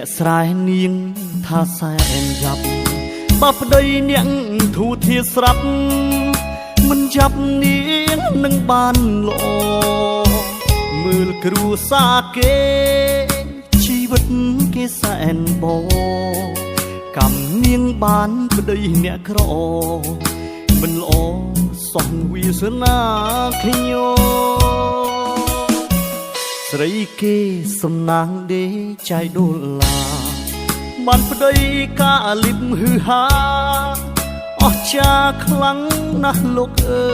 អ្នកស្រែនាងថាសែនយ៉ាប់បើប្តីអ្នកធូធាស្រាប់មិនចាប់នាងនឹងបានល្អមើលគ្រួសារគេជីវិតគេសែនបកំនាងបានប្តីអ្នកក្រមិនល្អសោះវាសនាខ្ញុំស្រីគេសំណាងដេចៃដុល្លារបានប្តីកាលិបហឺហាអស្ចារ្យខ្លាំងណាស់លោកអើ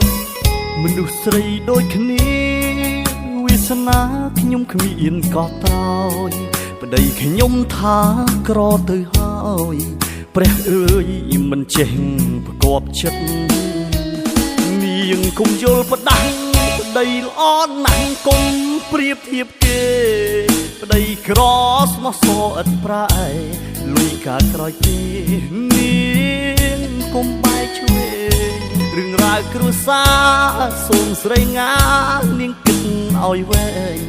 យមនុស្សស្រីដូចគ្នាវាសនាខ្ញុំគ្មានកោះត្រោយប្តីខ្ញុំថាក្រទៅហើយព្រះអើយមិនចេះប្រកបចិត្តនាងគុំយល់ផ្ដាស់ប្តីល្អណាស់គុំប្រៀបធៀបគេប្តីក្រស្មោះសរឥតប្រែលុយកាក្រោយទេនាងគុំបែកឆ្វេងរឿងរ៉ាវគ្រួសារសូមស្រីងានាងគិតឲ្យវែង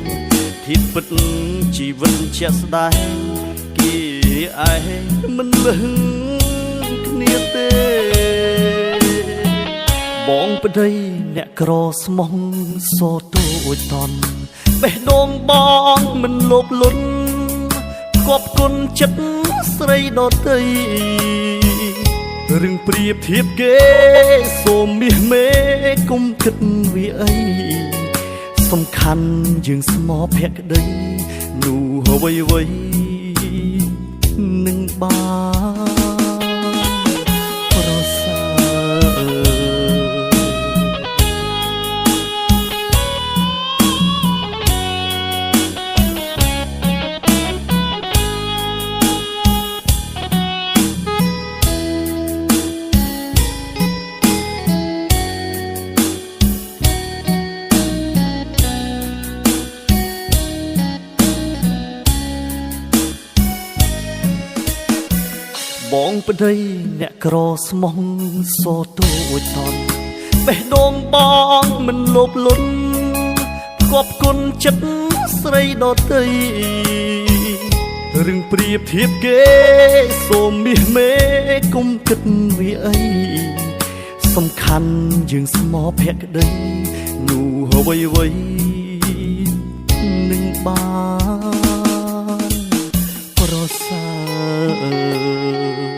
ធៀបពិតជីវិតជាក់ស្ដែងគេឯងមិនលឹងគ្នាទេបងប្តីអ្នកក្រស្មោះសតូចតន់បេះដូងបងមិនលោភលន់គប់គុណចិត្តស្រីដតីរឿងប្រៀបធៀបគេសូមមាសមេគុំគិតវាអីសំខាន់យើងស្មោភក្តីនោះអ្វីនឹងបានប្រសើរបងប្តីអ្នកក្រស្មោះសតូចតន់បេះដូងបងមិនលោភលន់គប់គុណចិត្តស្រីដតីរឿងប្រៀបធៀបគេសូមមាសមេគុំគិតវាអីសំខាន់យើងស្មោភក្តីនោះអ្វីនឹងបានប្រសើរ